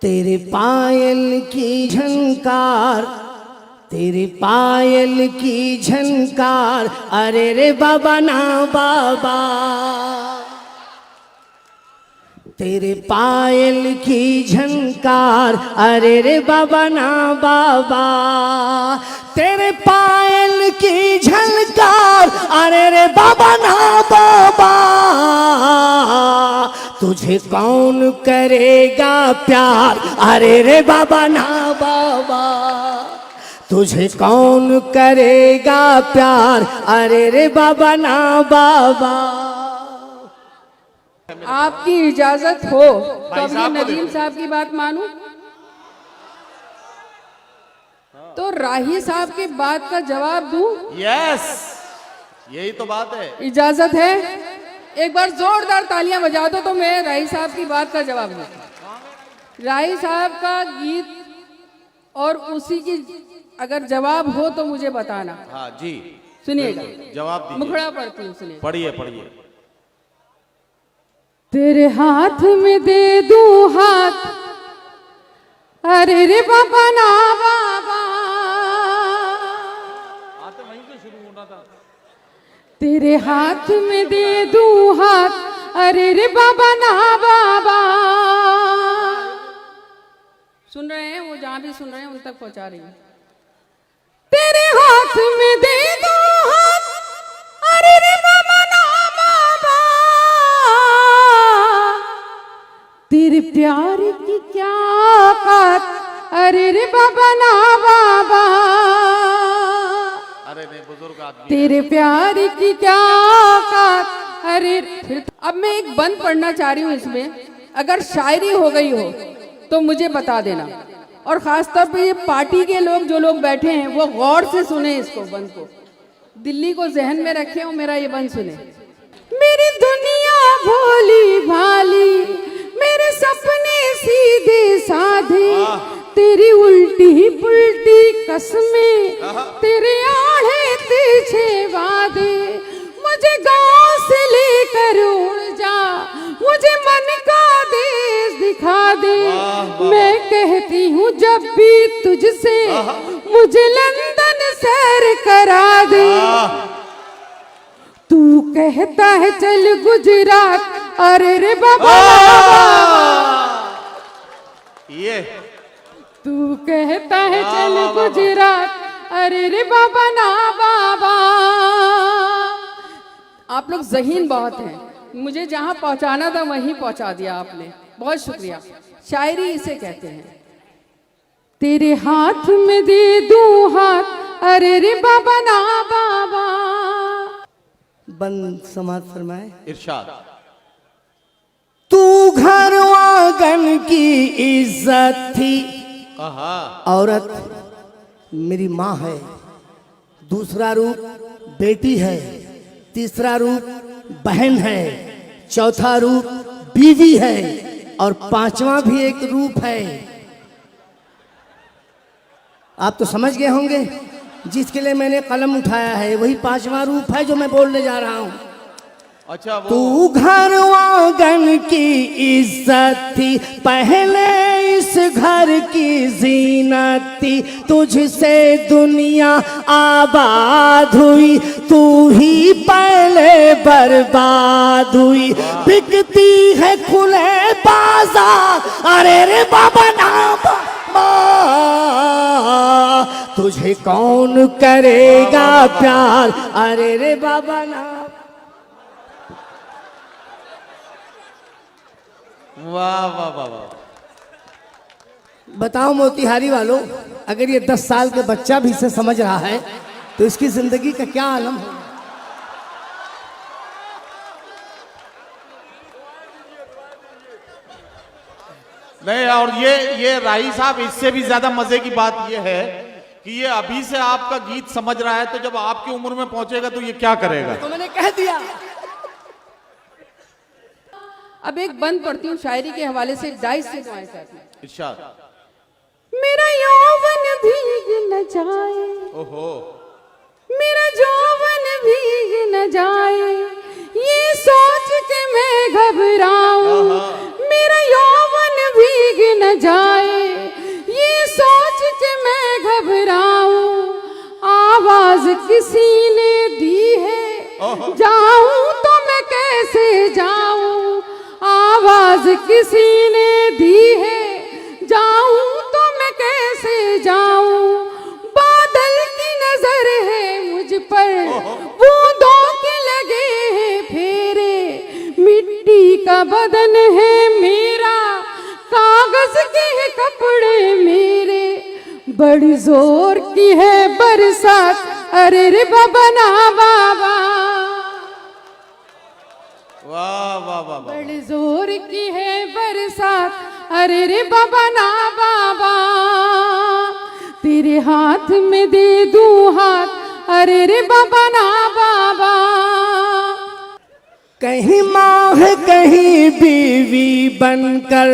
तेरे पायल की झनकार, तेरे पायल की झनकार, अरे रे बाबा ना बाबा। तेरे पायल की झनकार, अरे रे बाबा ना बाबा। तेरे पायल की झनकार, अरे रे बाबा ना बाबा। तुझे कौन करेगा प्यार, अरे रे बाबा ना बाबा। तुझे कौन करेगा प्यार, अरे रे बाबा ना बाबा। आपकी इजाजत हो तो अब ये नदीम साहब की बात मानूं? तो राही साहब की बात का जवाब दूं? यस, यही तो बात है। इजाजत है? एक बार जोरदार तालियां बजा दो तो मैं राही साहब की बात का जवाब दूं। राही साहब का गीत और उसी की अगर जवाब हो तो मुझे बताना। हाँ जी, सुनिएगा, जवाब दीजिए। मुखड़ा पढ़ती हूँ, सुनिए। पढ़िए पढ़िए। तेरे हाथ में दे दूं हाथ, अरे रे बाबा ना बाबा। तो वहीं से शुरू होना था। तेरे हाथ में दे दूं हाथ, अरे रे बाबा ना बाबा। सुन रहे हैं? वो जहां भी सुन रहे हैं उन तक पहुंचा रही है। तेरे हाथ में दे दूं हाथ, अरे रे बाबा ना बाबा। तेरे प्यार की क्या बात, अरे रे बाबा ना बाबा। अरे नहीं, बुजुर्ग आदमी। तेरे प्यार की क्या बात, अरे फिर अब मैं एक बंद पढ़ना चाह रही हूँ इसमें। अगर शायरी हो गई हो तो मुझे बता देना, और खासतौर पे ये पार्टी के लोग जो लोग बैठे हैं वो गौर से सुने इसको, बंद को दिल्ली को जहन में रखें और मेरा ये बंद सुने। मेरी दुनिया भोली भाली, मेरे सपने सीधे साधे, तेरी उल्टी पुल्टी कसमें, तेरे आड़े पीछे वादे। मुझे गांव से लेकर उड़ जा, मुझे मन का देश दिखा दे। मैं कहती हूँ जब भी तुझसे, मुझे लंदन सैर करा दे। तू कहता है चल गुजरात, अरे रे बाबा। ये तू कहता है चल गुजरात, अरे रे बाबा ना बाबा। आप लोग ज़हीन बहुत हैं, मुझे जहां पहुंचाना था वहीं पहुंचा दिया आपने, बहुत शुक्रिया। शायरी इसे कहते हैं। तेरे हाथ में दे दूं हाथ, अरे रे बाबा ना बाबा। बंद समाज फरमाए। इरशाद। तू घर आंगन की इज्जत थी, औरत मेरी माँ है। दूसरा रूप बेटी है, तीसरा रूप बहन है, चौथा रूप बीवी है, और पांचवा भी एक रूप है। आप तो समझ गए होंगे जिसके लिए मैंने कलम उठाया है, वही पांचवा रूप है जो मैं बोलने जा रहा हूं। अच्छा, वो तू घर आंगन की इज्जत थी, पहले इस घर की जीनत थी। तुझसे दुनिया आबाद हुई, तू ही पहले बर्बाद हुई। बिकती है खुले बाजार, अरे रे बाबा ना बाबा। तुझे कौन करेगा प्यार, अरे रे बाबा ना। वाह वाह वाह वाह। बताओ मोतिहारी वालों, अगर ये 10 साल के बच्चा भी इसे समझ रहा है तो इसकी जिंदगी का क्या आलम होगा। नहीं, और ये राही साहब, इससे भी ज्यादा मजे की बात ये है कि ये अभी से आपका गीत समझ रहा है, तो जब आपकी उम्र में पहुंचेगा तो ये क्या करेगा। तो मैंने कह दिया। अब एक बंद पढ़ती हूँ शायरी के हवाले से, डाइस से दुआएं चाहती हूँ। इरशाद। मेरा यौवन भीग न जाए, ओहो, मेरा यौवन भीग न जाए, ये सोच के मैं घबराऊं। मेरा यौवन भीग न जाए, कि मैं घबराऊं, आवाज किसी ने दी है, जाऊं तो मैं कैसे जाऊं, आवाज किसी ने दी है, जाऊं तो मैं कैसे जाऊं, बादल की नजर है मुझ पर, बूंदों के लगे हैं फेरे, मिट्टी का बदन है मेरा, कागज के हैं कपड़े मेरे, बड़ी जोर की है बरसात, अरे रे बाबा ना बाबा, वाह वाह वाह वाह। बड़ी जोर की है बरसात, अरे रे बाबा ना बाबा, तेरे हाथ में दे दूं हाथ, अरे रे बाबा ना बाबा। कहीं माँ है कहीं बीवी बनकर,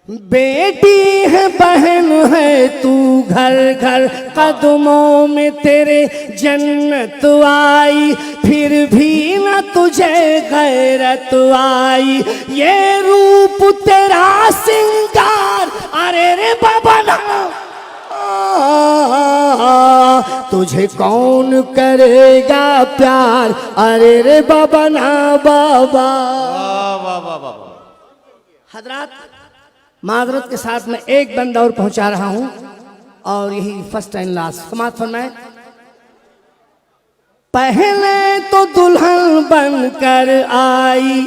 बेटी है बहन है तू घर घर, कदमों में तेरे जन्नत आई, फिर भी न तुझे गैरत आई, ये रूप तेरा सिंगार, अरे रे बाबा ना, तुझे कौन करेगा प्यार, अरे रे बाबा ना बाबा। वाह वाह वाह वाह। हजरात, माजरत के साथ मैं एक बंद और पहुंचा रहा हूं, और यही फर्स्ट एंड लास्ट समाप्त फरमाए। पहले तो दुल्हन बनकर आई,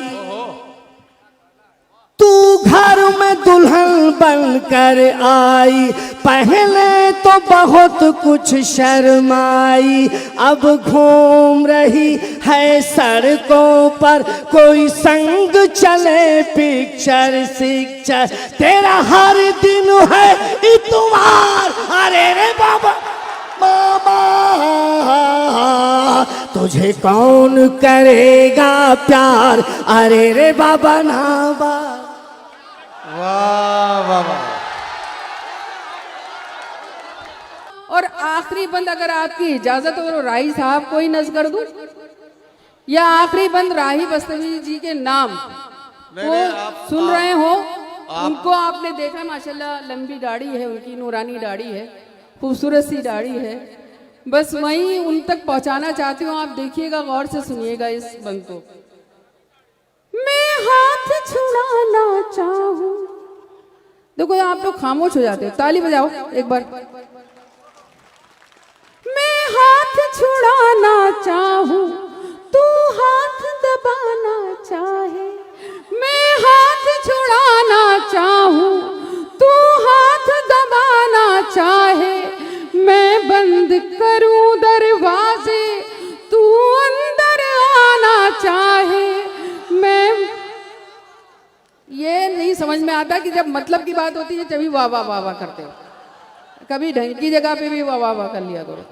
तू घर में दुल्हन बनकर आई, पहले तो बहुत कुछ शर्माई, अब घूम रही है सड़कों पर, कोई संग चले पिक्चर सिक्चर, तेरा हर दिन है इतवार, अरे रे बाबा बाबा, तुझे कौन करेगा प्यार, अरे रे बाबा ना बा। वाह वाह वाह। और आखिरी बंद अगर आपकी इजाजत हो तो राही साहब को ही नज़ कर दूं, या आखिरी बंद राही बस्तवी जी के नाम वो सुन रहे हो, उनको आपने देखा माशाल्लाह, लंबी दाढ़ी है उनकी, नूरानी दाढ़ी है, खूबसूरत सी दाढ़ी है, बस वहीं उन तक पहुंचाना चाहती हूँ। आप देखिएगा, गौर से सुनिएगा इस बंद को। मैं हाथ छुड़ाना चाहूं, देखो आप लोग खामोश हो जाते हो, ताली बजाओ एक बार। मैं हाथ छुड़ाना चाहूं, तू हाथ दबाना चाहे, मैं हाथ छुड़ाना चाहूं, तू हाथ दबाना चाहे, मैं बंद करूं दरवाजे, तू अंदर आना चाहे, मैं ये नहीं समझ में आता कि जब मतलब की बात होती है तभी वाह वाह वाह वाह करते हो, कभी ढंग की जगह पे भी वाह वाह वाह कर लिया करो।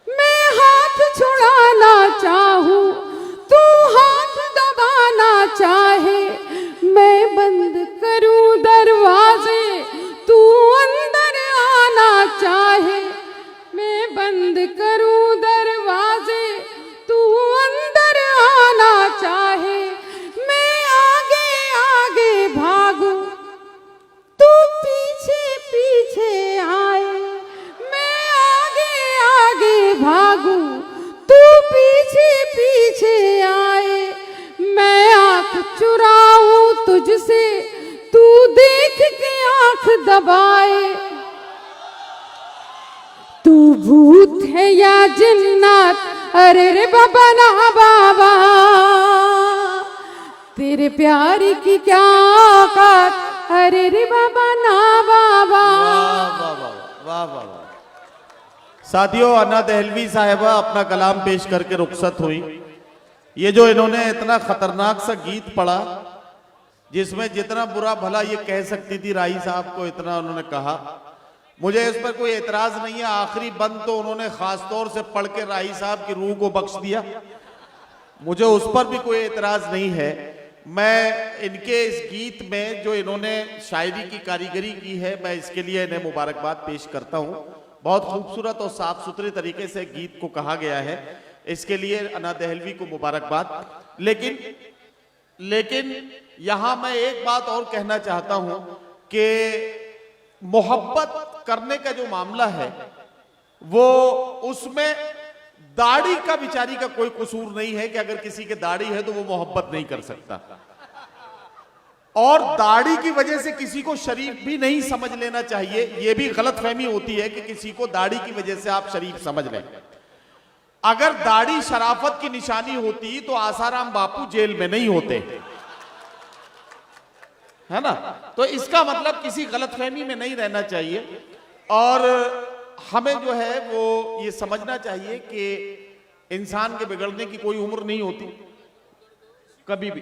मैं हाथ छुड़ाना चाहूं, तू हाथ दबाना चाहे, मैं बंद करूं दरवाजे, तू अंदर आना चाहे, मैं बंद करूं दरवाजे, तू अंदर आना चाहे, मैं आगे आगे भागूं, तू पीछे पीछे आए, मैं आगे आगे भागूं, तू पीछे पीछे आए, मैं आंख चुराऊं तुझसे, तू देख के आंख दबाए, तू भूत है या जिन्नात, अरे रे बाबा ना बाबा, तेरे प्यार की क्या औकात, अरे रे बाबा ना बाबा। वाह वाह वाह वाह वाह। साथियों, अन्ना दहलवी साहिबा अपना कलाम पेश करके रुखसत हुई। ये जो इन्होंने इतना खतरनाक सा गीत पढ़ा, जिसमें जितना बुरा भला ये कह सकती थी राही साहब को, इतना उन्होंने कहा। मुझे इस पर कोई एतराज नहीं है। आखिरी बंद तो उन्होंने खास तौर से पढ़ के राही साहब की रूह को बख्श दिया, मुझे उस पर भी कोई एतराज नहीं है। मैं इनके इस गीत में जो इन्होंने शायरी की कारीगरी की है, मैं इसके लिए इन्हें मुबारकबाद पेश करता हूँ। बहुत खूबसूरत और साफ सुथरे तरीके से गीत को कहा गया है, इसके लिए अन्ना दहलवी को मुबारकबाद। लेकिन यहां मैं एक बात और कहना चाहता हूं कि मोहब्बत करने का जो मामला है वो उसमें दाढ़ी का बिचारी का कोई कसूर नहीं है कि अगर किसी के दाढ़ी है तो वो मोहब्बत नहीं कर सकता, और दाढ़ी की वजह से किसी को शरीफ भी नहीं समझ लेना चाहिए। यह भी गलतफहमी होती है कि किसी को दाढ़ी की वजह से आप शरीफ समझ लें। अगर दाढ़ी शराफत की निशानी होती तो आसाराम बापू जेल में नहीं होते, है ना। तो इसका मतलब किसी गलतफहमी में नहीं रहना चाहिए, और हमें जो है वो ये समझना चाहिए कि इंसान के बिगड़ने की कोई उम्र नहीं होती कभी भी।